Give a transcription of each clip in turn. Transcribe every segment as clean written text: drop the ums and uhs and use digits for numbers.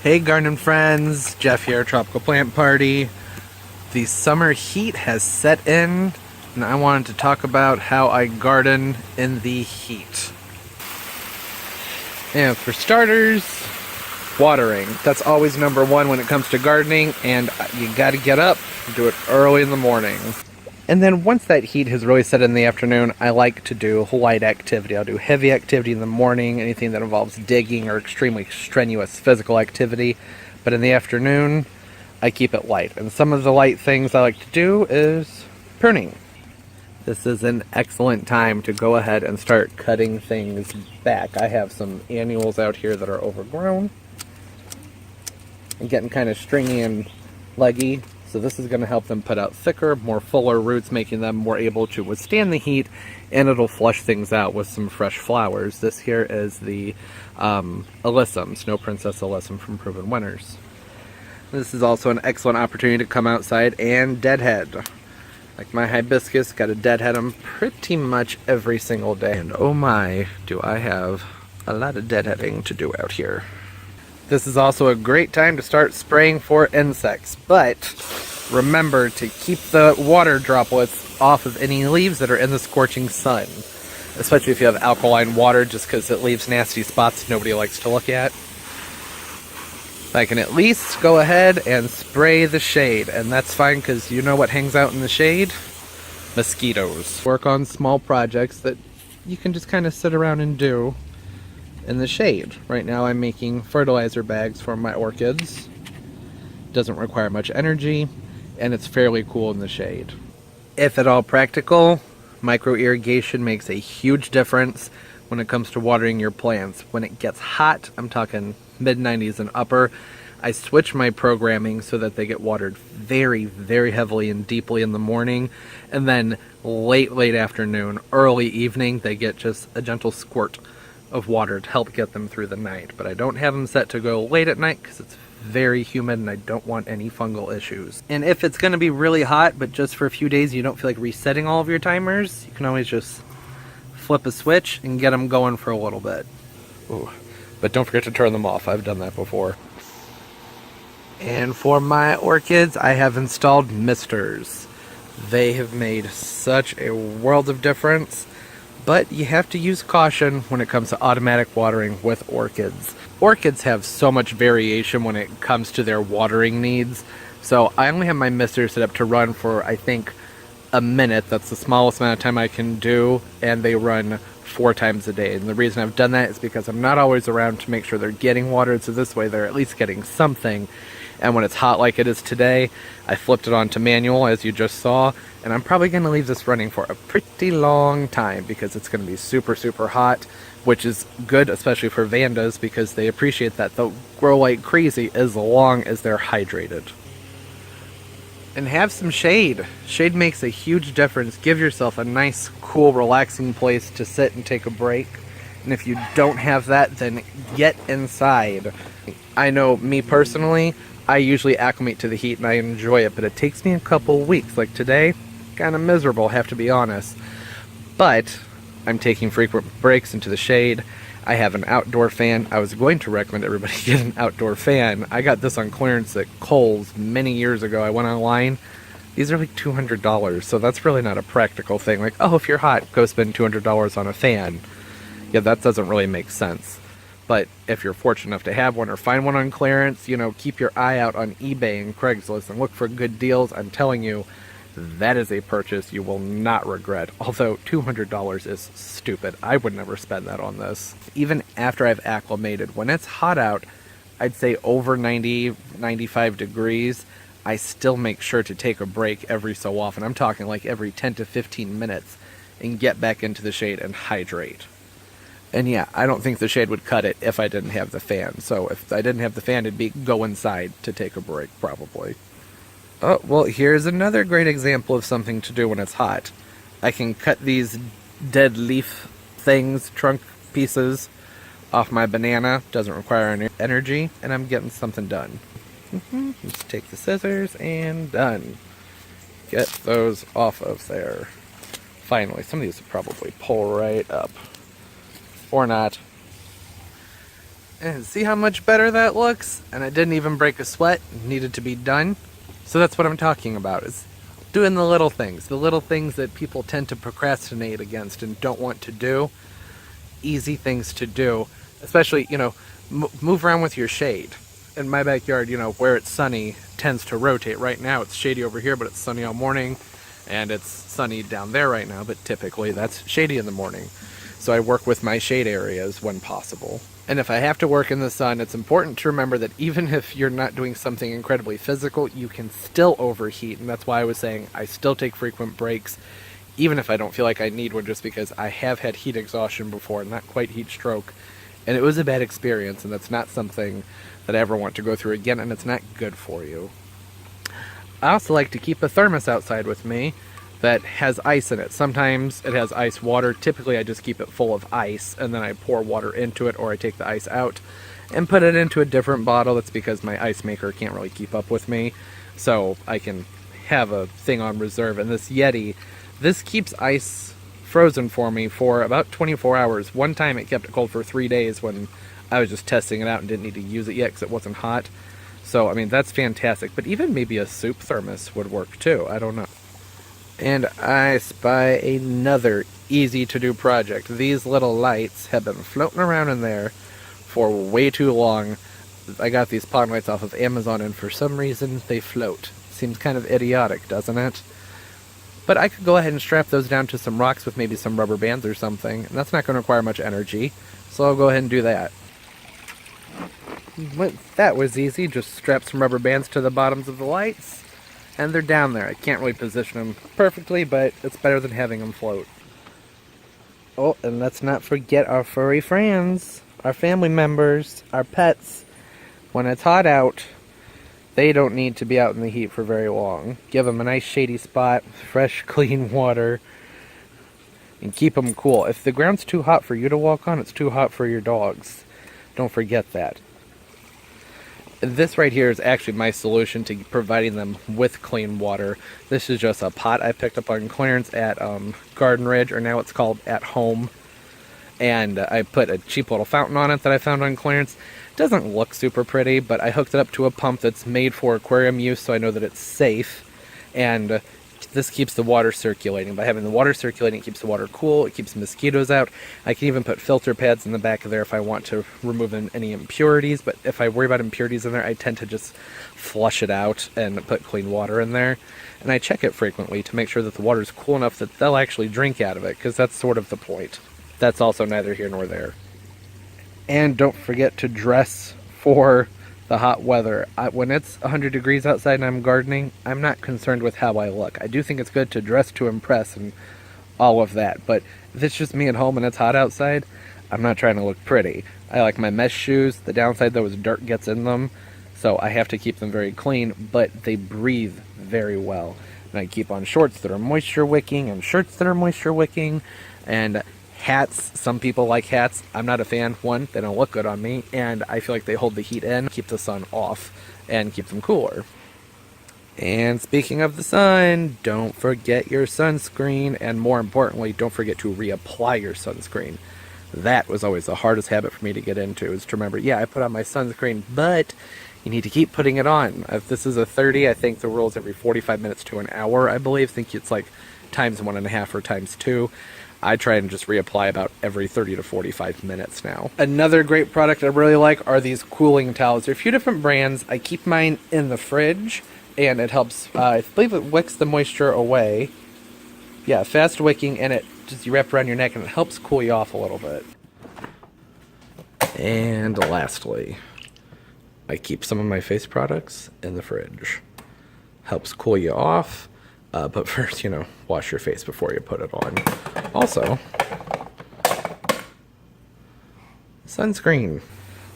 Hey garden friends, Jeff here, Tropical Plant Party. The summer heat has set in, and I wanted to talk about how I garden in the heat. And for starters, watering. That's always number one when it comes to gardening, and you gotta get up and do it early in the morning. And then once that heat has really set in the afternoon, I like to do light activity. I'll do heavy activity in the morning, anything that involves digging or extremely strenuous physical activity. But in the afternoon, I keep it light. And some of the light things I like to do is pruning. This is an excellent time to go ahead and start cutting things back. I have some annuals out here that are overgrown and getting kind of stringy and leggy. So this is going to help them put out thicker, more fuller roots, making them more able to withstand the heat, and it'll flush things out with some fresh flowers. This here is the Alyssum, Snow Princess Alyssum from Proven Winners. This is also an excellent opportunity to come outside and deadhead. Like my hibiscus, got to deadhead them pretty much every single day. And oh my, do I have a lot of deadheading to do out here. This is also a great time to start spraying for insects, but remember to keep the water droplets off of any leaves that are in the scorching sun, especially if you have alkaline water, just because it leaves nasty spots nobody likes to look at. I can at least go ahead and spray the shade, and that's fine because you know what hangs out in the shade? Mosquitoes. Work on small projects that you can just kind of sit around and do in the shade. Right now I'm making fertilizer bags for my orchids. Doesn't require much energy, and it's fairly cool in the shade. If at all practical, micro irrigation makes a huge difference when it comes to watering your plants. When it gets hot, I'm talking mid-90s and upper, I switch my programming so that they get watered very, very heavily and deeply in the morning, and then late afternoon, early evening, they get just a gentle squirt of water to help get them through the night. But I don't have them set to go late at night because it's very humid and I don't want any fungal issues. And if it's going to be really hot, but just for a few days you don't feel like resetting all of your timers, you can always just flip a switch and get them going for a little bit. Ooh. But don't forget to turn them off. I've done that before. And for my orchids, I have installed misters. They have made such a world of difference. But you have to use caution when it comes to automatic watering with orchids. Orchids have so much variation when it comes to their watering needs. So I only have my mister set up to run for, I think, a minute. That's the smallest amount of time I can do, and they run 4 times a day. And the reason I've done that is because I'm not always around to make sure they're getting watered, so this way they're at least getting something. And when it's hot like it is today, I flipped it on to manual, as you just saw, and I'm probably going to leave this running for a pretty long time because it's going to be super, super hot, which is good, especially for vandas, because they appreciate that they'll grow like crazy as long as they're hydrated. And have some shade. Shade makes a huge difference. Give yourself a nice, cool, relaxing place to sit and take a break. And if you don't have that, then get inside. I know me personally, I usually acclimate to the heat and I enjoy it, but it takes me a couple weeks. Like today, kind of miserable, have to be honest. But I'm taking frequent breaks into the shade. I have an outdoor fan. I was going to recommend everybody get an outdoor fan. I got this on clearance at Kohl's many years ago. I went online. These are like $200, so that's really not a practical thing. Like, oh, if you're hot, go spend $200 on a fan. Yeah, that doesn't really make sense. But if you're fortunate enough to have one or find one on clearance, you know, keep your eye out on eBay and Craigslist and look for good deals. I'm telling you, that is a purchase you will not regret. Although $200 is stupid. I would never spend that on this. Even after I've acclimated, when it's hot out, I'd say over 90, 95 degrees, I still make sure to take a break every so often. I'm talking like every 10 to 15 minutes and get back into the shade and hydrate. And yeah, I don't think the shade would cut it if I didn't have the fan. So if I didn't have the fan, it'd be go inside to take a break, probably. Oh, well, here's another great example of something to do when it's hot. I can cut these dead leaf things, trunk pieces, off my banana. Doesn't require any energy, and I'm getting something done. Just take the scissors, and done. Get those off of there. Finally, some of these will probably pull right up. Or not. And see how much better that looks? And I didn't even break a sweat. It needed to be done. So that's what I'm talking about, is doing the little things that people tend to procrastinate against and don't want to do. Easy things to do, especially, you know, move around with your shade. In my backyard, you know, where it's sunny tends to rotate. Right now it's shady over here, but it's sunny all morning, and it's sunny down there right now, but typically that's shady in the morning. So I work with my shade areas when possible. And if I have to work in the sun, it's important to remember that even if you're not doing something incredibly physical, you can still overheat. And that's why I was saying I still take frequent breaks, even if I don't feel like I need one, just because I have had heat exhaustion before, not quite heat stroke. And it was a bad experience, and that's not something that I ever want to go through again, and it's not good for you. I also like to keep a thermos outside with me that has ice in it. Sometimes it has ice water. Typically I just keep it full of ice, and then I pour water into it, or I take the ice out and put it into a different bottle. That's because my ice maker can't really keep up with me, so I can have a thing on reserve. And this Yeti, this keeps ice frozen for me for about 24 hours. One time it kept it cold for 3 days when I was just testing it out and didn't need to use it yet because it wasn't hot. So, I mean, that's fantastic. But even maybe a soup thermos would work too. I don't know. And I spy another easy to do project. These little lights have been floating around in there for way too long. I got these pond lights off of Amazon, and for some reason they float. Seems kind of idiotic, doesn't it? But I could go ahead and strap those down to some rocks with maybe some rubber bands or something, and that's not going to require much energy, so I'll go ahead and do that. But that was easy. Just strap some rubber bands to the bottoms of the lights, and they're down there. I can't really position them perfectly, but it's better than having them float. Oh, and let's not forget our furry friends, our family members, our pets. When it's hot out, they don't need to be out in the heat for very long. Give them a nice shady spot, fresh, clean water, and keep them cool. If the ground's too hot for you to walk on, it's too hot for your dogs. Don't forget that. This right here is actually my solution to providing them with clean water. This is just a pot I picked up on clearance at Garden Ridge, or now it's called At Home. And I put a cheap little fountain on it that I found on clearance. It doesn't look super pretty, but I hooked it up to a pump that's made for aquarium use, so I know that it's safe. And this keeps the water circulating. By having the water circulating, it keeps the water cool, it keeps mosquitoes out. I can even put filter pads in the back of there if I want to remove any impurities, but if I worry about impurities in there, I tend to just flush it out and put clean water in there. And I check it frequently to make sure that the water is cool enough that they'll actually drink out of it, because that's sort of the point. That's also neither here nor there. And don't forget to dress for the hot weather. When it's 100 degrees outside and I'm gardening, I'm not concerned with how I look. I do think it's good to dress to impress and all of that, but if it's just me at home and it's hot outside, I'm not trying to look pretty. I like my mesh shoes. The downside though is dirt gets in them, so I have to keep them very clean, but they breathe very well. And I keep on shorts that are moisture wicking and shirts that are moisture wicking, and hats. Some people like hats. I'm not a fan. One, they don't look good on me, and I feel like they hold the heat in, keep the sun off, and keep them cooler. And speaking of the sun, don't forget your sunscreen, and more importantly, don't forget to reapply your sunscreen. That was always the hardest habit for me to get into, is to remember, yeah, I put on my sunscreen, but you need to keep putting it on. If this is a 30, I think the rule is every 45 minutes to an hour, I believe. I think it's like times 1.5 or times 2. I try and just reapply about every 30 to 45 minutes now. Another great product I really like are these cooling towels. There are a few different brands. I keep mine in the fridge, and it helps, I believe it wicks the moisture away. Yeah, fast wicking, and it just, you wrap it around your neck, and it helps cool you off a little bit. And lastly, I keep some of my face products in the fridge. Helps cool you off. But first, wash your face before you put it on. Also, sunscreen.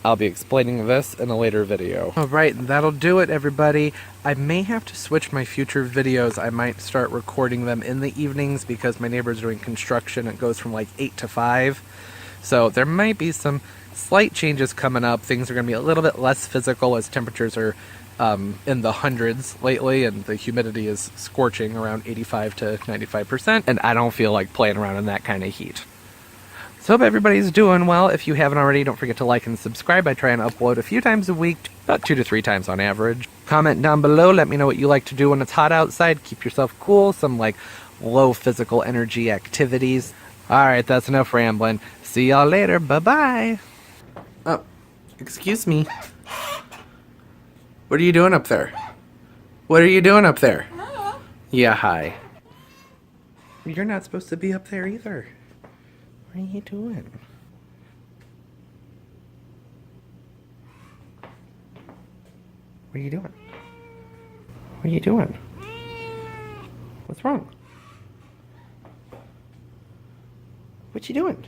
I'll be explaining this in a later video. Alright, that'll do it, everybody. I may have to switch my future videos. I might start recording them in the evenings because my neighbor's doing construction. It goes from like 8 to 5. So there might be some slight changes coming up. Things are going to be a little bit less physical as temperatures are in the hundreds lately, and the humidity is scorching around 85 to 95%, and I don't feel like playing around in that kind of heat. So hope everybody's doing well. If you haven't already, don't forget to like and subscribe. I try and upload a few times a week, about 2 to 3 times on average. Comment down below, let me know what you like to do when it's hot outside. Keep yourself cool, some like low physical energy activities. Alright, that's enough rambling. See y'all later, bye-bye. Oh, excuse me. What are you doing up there? What are you doing up there? Hello. Yeah, hi. You're not supposed to be up there either. What are you doing? What are you doing? What are you doing? What's wrong? What you doing?